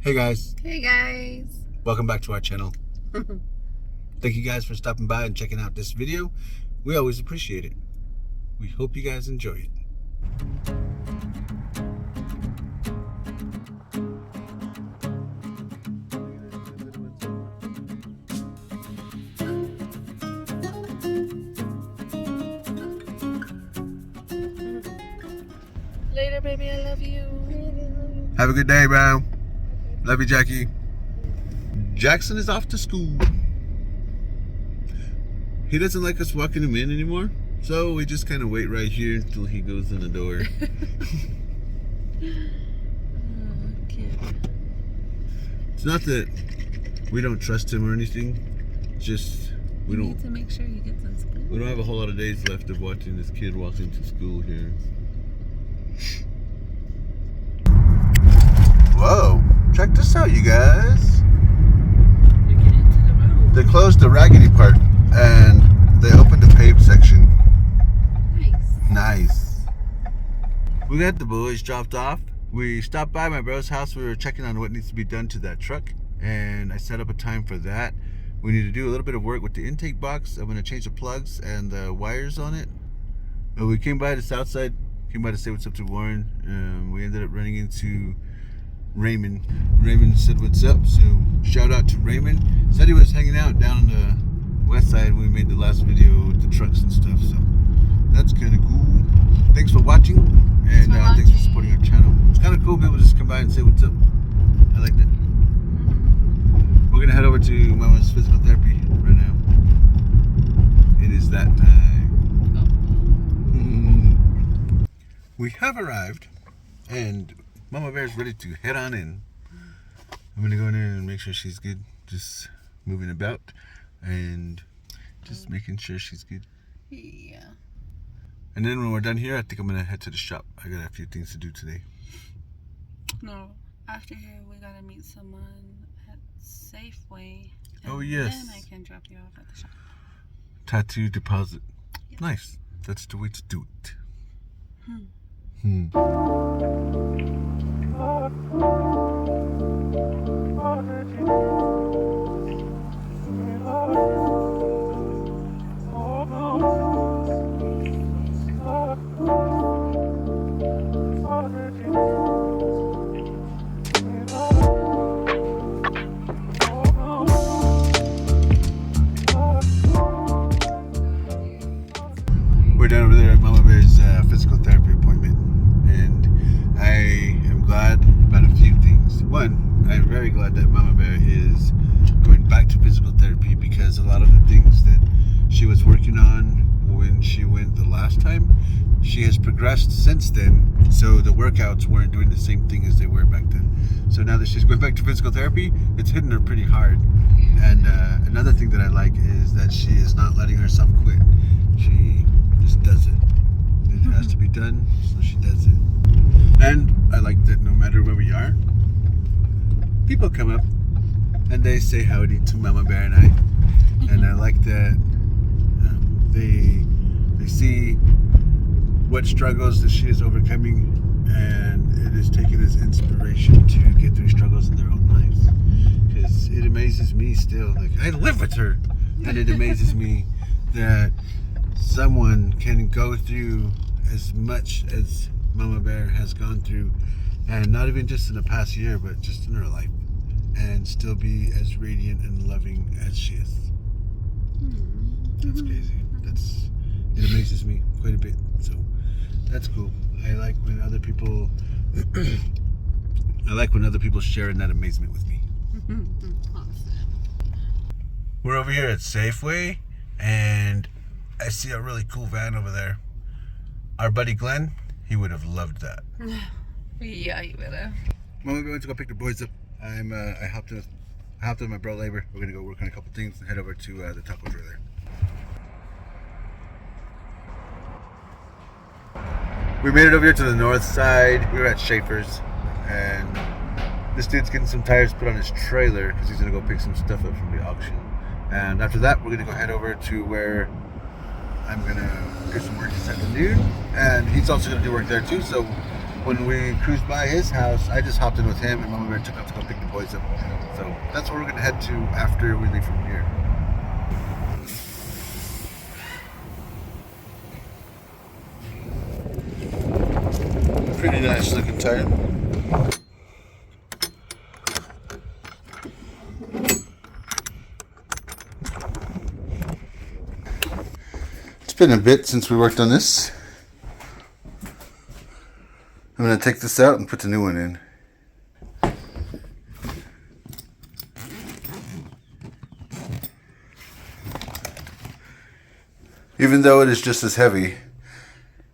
Hey guys. Hey guys. Welcome back to our channel. Thank you guys for stopping by and checking out this video. We always appreciate it. We hope you guys enjoy it. Later, baby. I love you. Have a good day, bro. Love you, Jackie. Jackson is off to school. He doesn't like us walking him in anymore, so we just kind of wait right here until he goes in the door. It's not that we don't trust him or anything. It's just we need to make sure he gets in school. We don't have a whole lot of days left of watching this kid walk into school here. Whoa! Check this out, you guys. You're getting into the road. They closed the raggedy part and they opened the paved section. Nice. We got the boys dropped off. We stopped by my bro's house. We were checking on what needs to be done to that truck, and I set up a time for that. We need to do a little bit of work with the intake box. I'm going to change the plugs and the wires on it. We came by the south side, came by to say what's up to Warren. We ended up running into Raymond. Raymond said what's up, so shout out to Raymond. Said he was hanging out down on the west side when we made the last video with the trucks and stuff, so that's kind of cool. Thanks for watching, and thanks for supporting our channel. It's kind of cool people just come by and say what's up. I like that. We're gonna head over to Mama's physical therapy right now. It is that time. We have arrived, and Mama Bear is ready to head on in. I'm gonna go in there and make sure she's good. Just moving about and just making sure she's good. Yeah. And then when we're done here, I think I'm gonna head to the shop. I got a few things to do today. No, after here we gotta meet someone at Safeway. Oh yes. Then I can drop you off at the shop. Tattoo deposit. Yes. Nice. That's the way to do it. We're down over there at Mama Bear's physical therapy appointment, and I am glad about a few things. One, I'm very glad that Mama Bear is going back to physical therapy, because a lot of the things that she was working on when she went the last time, she has progressed since then, so the workouts weren't doing the same thing as they were back then. So now that she's going back to physical therapy, it's hitting her pretty hard. And another thing that I like is that she is not letting herself quit. She just does it. It has to be done, so she does it. And I like that no matter where we are, people come up and they say howdy to Mama Bear and I. And I like that they see what struggles that she is overcoming, and it is taken as inspiration to get through struggles in their own lives. Because it amazes me still. Like, I live with her, and it amazes me that someone can go through as much as Mama Bear has gone through, and not even just in the past year, but just in her life, and still be as radiant and loving as she is. That's crazy. It amazes me quite a bit. So that's cool. I like when other people share in that amazement with me. Awesome. We're over here at Safeway, and I see a really cool van over there. Our buddy Glenn, he would have loved that. Yeah, you better. Mama, we went to go pick the boys up. I hopped in my bro labor. We're gonna go work on a couple things and head over to the taco trailer. We made it over here to the north side. We were at Schaefer's, and this dude's getting some tires put on his trailer because he's gonna go pick some stuff up from the auction. And after that, we're gonna go head over to where I'm gonna do some work this afternoon, and he's also gonna do work there too. So when we cruised by his house, I just hopped in with him and Mama Bear took off to go pick the boys up. So that's where we're gonna head to after we leave from here. Pretty nice looking tire. It's been a bit since we worked on this. I'm going to take this out and put the new one in. Even though it is just as heavy,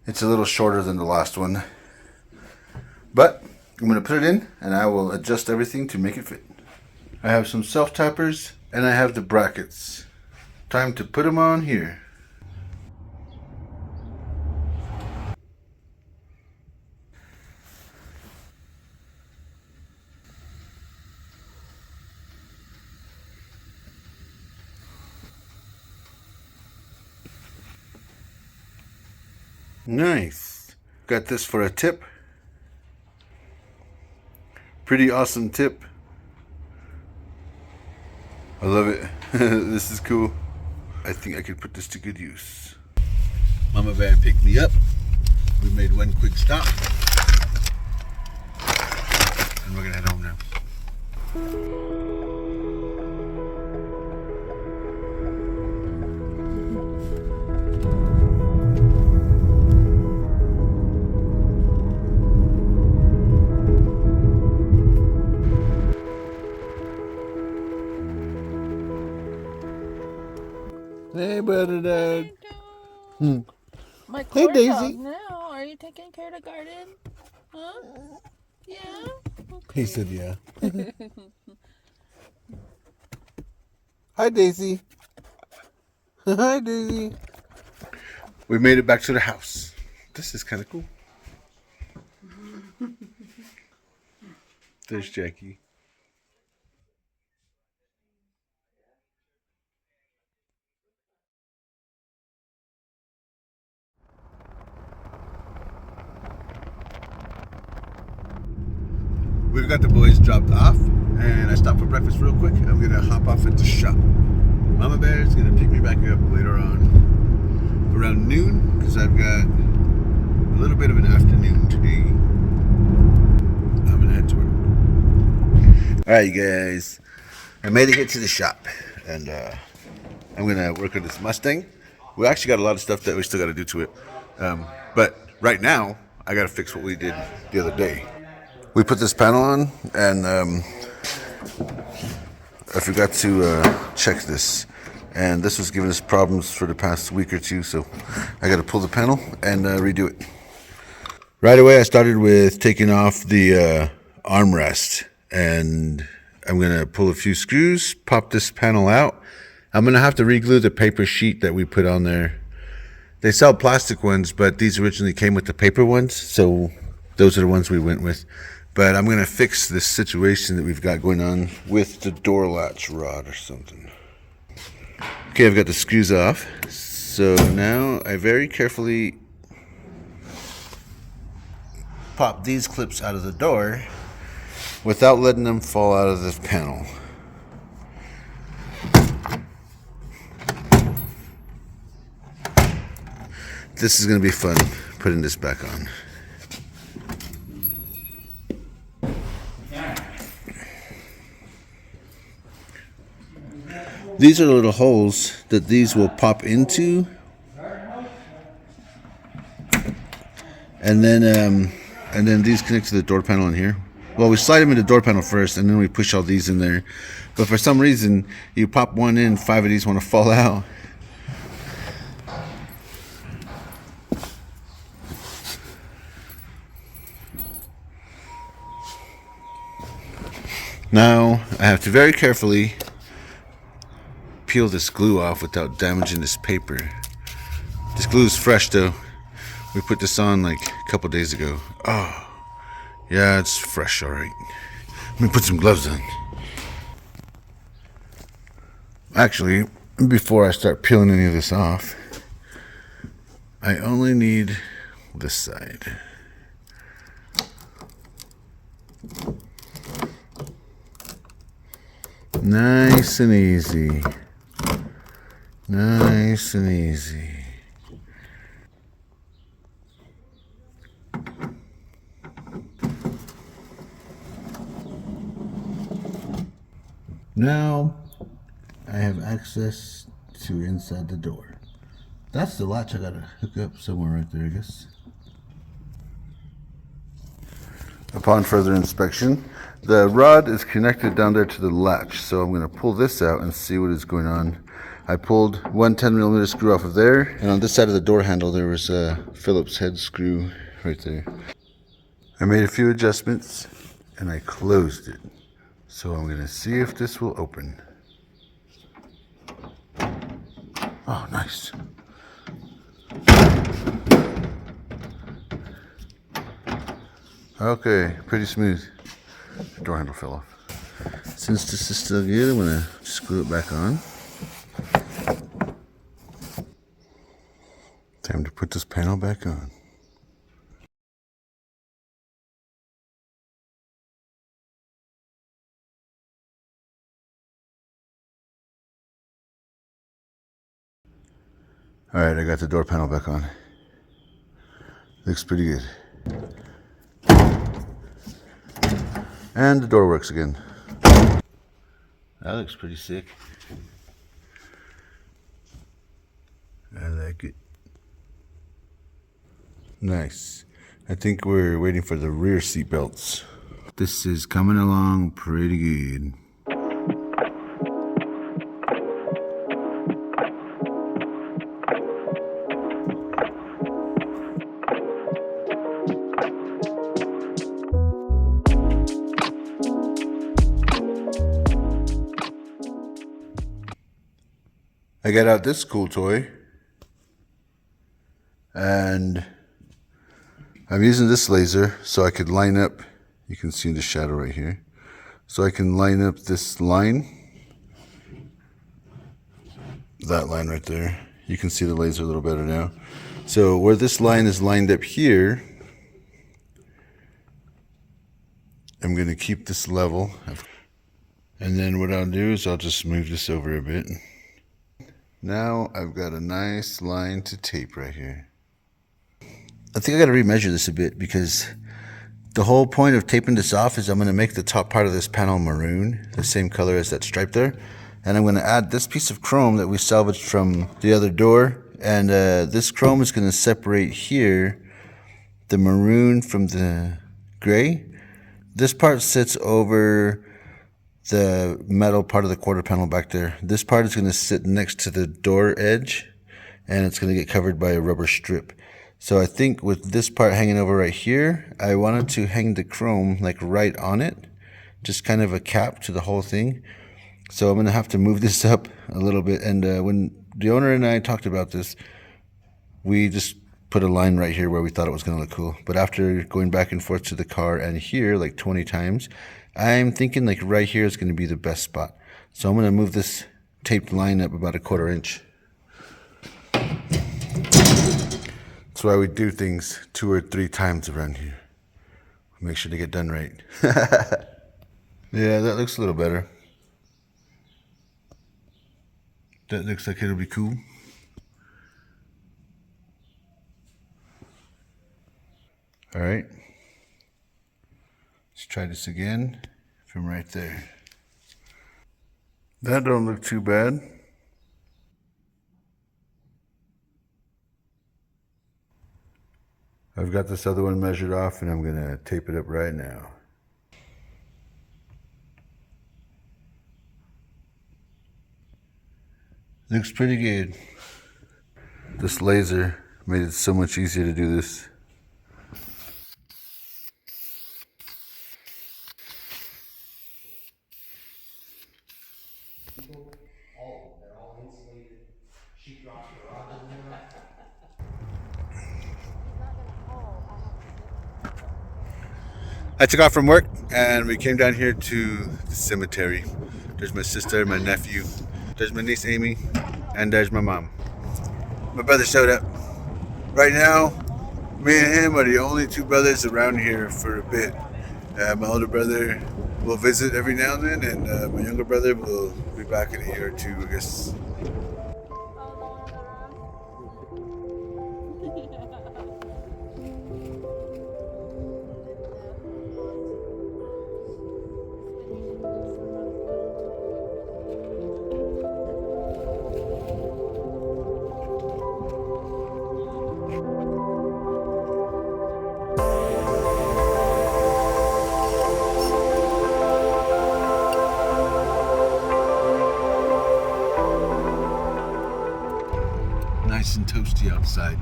it's a little shorter than the last one. But I'm going to put it in and I will adjust everything to make it fit. I have some self-tappers and I have the brackets. Time to put them on here. Nice. Got this for a tip. Pretty awesome tip. I love it. This is cool. I think I could put this to good use. Mama Bear picked me up. We made one quick stop. And we're gonna head home now. Hey, brother, Dad. My Hey, corn Daisy. dog now. Are you taking care of the garden? Huh? Yeah. Okay. He said, yeah. Hi, Daisy. Hi, Daisy. We made it back to the house. This is kind of cool. There's Jackie. We've got the boys dropped off, and I stopped for breakfast real quick. I'm gonna hop off at the shop. Mama Bear is gonna pick me back up later on, around noon, because I've got a little bit of an afternoon today. I'm gonna head to work. All right, you guys, I made it here to the shop, and I'm gonna work on this Mustang. We actually got a lot of stuff that we still got to do to it, but right now I got to fix what we did the other day. We put this panel on, and I forgot to check this. And this was giving us problems for the past week or two, so I got to pull the panel and redo it. Right away, I started with taking off the armrest, and I'm going to pull a few screws, pop this panel out. I'm going to have to re-glue the paper sheet that we put on there. They sell plastic ones, but these originally came with the paper ones, so those are the ones we went with. But I'm going to fix this situation that we've got going on with the door latch rod or something. Okay, I've got the screws off. So now I very carefully pop these clips out of the door without letting them fall out of the panel. This is going to be fun, putting this back on. These are the little holes that these will pop into, and then these connect to the door panel in here. Well, we slide them in the door panel first, and then we push all these in there. But for some reason, you pop one in, 5 of these want to fall out. Now I have to very carefully peel this glue off without damaging this paper. This glue is fresh though. We put this on like a couple days ago. Oh, yeah, it's fresh, all right. Let me put some gloves on. Actually, before I start peeling any of this off, I only need this side. Nice and easy. Nice and easy. Now I have access to inside the door. That's the latch I gotta hook up somewhere right there, I guess. Upon further inspection, the rod is connected down there to the latch, so I'm going to pull this out and see what is going on. I pulled one 10mm screw off of there, and on this side of the door handle there was a Phillips head screw right there. I made a few adjustments and I closed it. So I'm going to see if this will open. Oh, nice. Okay, pretty smooth. The door handle fell off. Since this is still good, I'm going to screw it back on. Time to put this panel back on. Alright, I got the door panel back on. Looks pretty good. And the door works again. That looks pretty sick. I like it. Nice. I think we're waiting for the rear seat belts. This is coming along pretty good. I got out this cool toy, and I'm using this laser so I could line up, you can see in the shadow right here, so I can line up this line, that line right there. You can see the laser a little better now. So where this line is lined up here, I'm going to keep this level, and then what I'll do is I'll just move this over a bit. Now I've got a nice line to tape right here. I think I got to remeasure this a bit, because the whole point of taping this off is I'm going to make the top part of this panel maroon, the same color as that stripe there. And I'm going to add this piece of chrome that we salvaged from the other door. And this chrome is going to separate here the maroon from the gray. This part sits over the metal part of the quarter panel back there. This part is going to sit next to the door edge, and it's going to get covered by a rubber strip. So I think with this part hanging over right here, I wanted to hang the chrome like right on it, just kind of a cap to the whole thing. So I'm going to have to move this up a little bit. And when the owner and I talked about this, we just put a line right here where we thought it was going to look cool. But after going back and forth to the car and here like 20 times, I'm thinking like right here is going to be the best spot. So I'm going to move this taped line up about 1/4 inch. That's why we do things 2 or 3 times around here. Make sure to get done right. Yeah, that looks a little better. That looks like it'll be cool. All right. Let's try this again from right there. That don't look too bad. I've got this other one measured off, and I'm going to tape it up right now. Looks pretty good. This laser made it so much easier to do this. They're all insulated. Sheetrock garage in there. I took off from work and we came down here to the cemetery. There's my sister, my nephew, there's my niece Amy, and there's my mom. My brother showed up. Right now, me and him are the only 2 brothers around here for a bit. My older brother we'll visit every now and then, and my younger brother will be back in a year or two, I guess. Nice and toasty outside.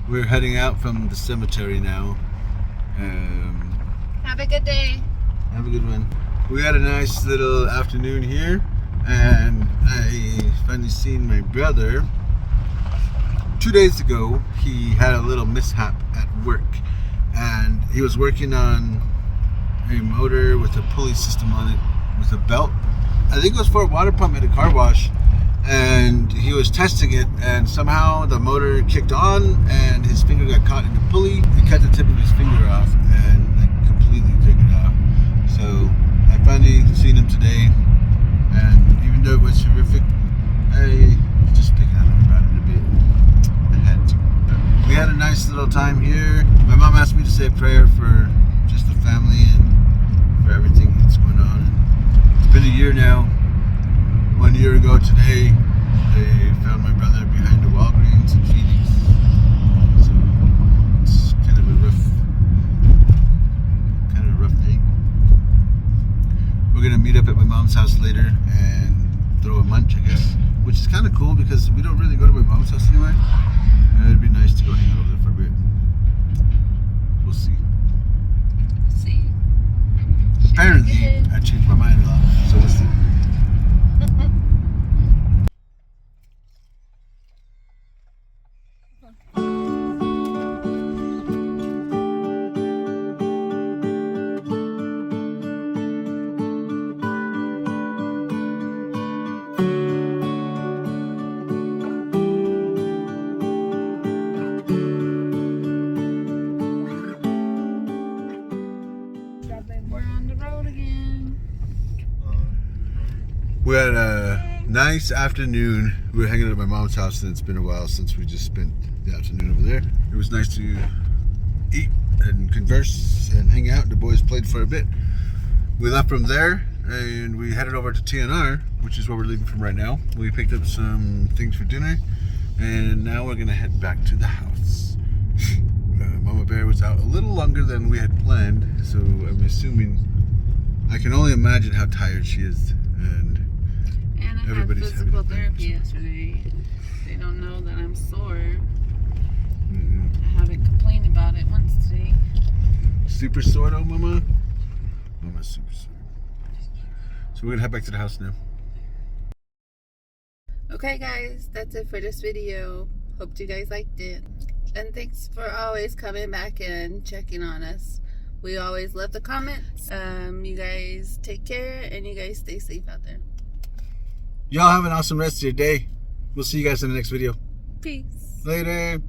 We're heading out from the cemetery now. Have a good day. Have a good one. We had a nice little afternoon here, and I finally seen my brother. 2 days ago, he had a little mishap at work, and he was working on a motor with a pulley system on it with a belt. I think it was for a water pump at a car wash, and he was testing it, and somehow the motor kicked on and his finger got caught in the pulley. It cut the tip of his finger off and like completely took it off. So I finally seen him today, and even though it was horrific, I just picked at him about it a bit. I had to. We had a nice little time here. My mom asked me to say a prayer for just the family and for everything that's going on. It's been a year now. 1 year ago today, they found my brother behind the Walgreens in Phoenix. So it's kind of a rough day. We're gonna meet up at my mom's house later and throw a munch, I guess, which is kind of cool because we don't really go to my mom's house anyway. It'd be nice to go hang out over there for a bit. We'll see. Apparently, I changed my mind a lot, so we'll see. We're on the road again. We had a nice afternoon. We were hanging out at my mom's house, and it's been a while since we just spent the afternoon over there. It was nice to eat and converse and hang out. The boys played for a bit. We left from there and we headed over to TNR, which is where we're leaving from right now. We picked up some things for dinner, and now we're gonna head back to the house. Mama Bear was out a little longer than we had planned, so I'm assuming, I can only imagine how tired she is. And I had physical therapy yesterday. They don't know that I'm sore. Mm-hmm. I haven't complained about it once today. Super sore though, Mama? Mama's super sore. So we're gonna head back to the house now. Okay guys, that's it for this video. Hope you guys liked it. And thanks for always coming back and checking on us. We always love the comments. You guys take care, and you guys stay safe out there. Y'all have an awesome rest of your day. We'll see you guys in the next video. Peace. Later.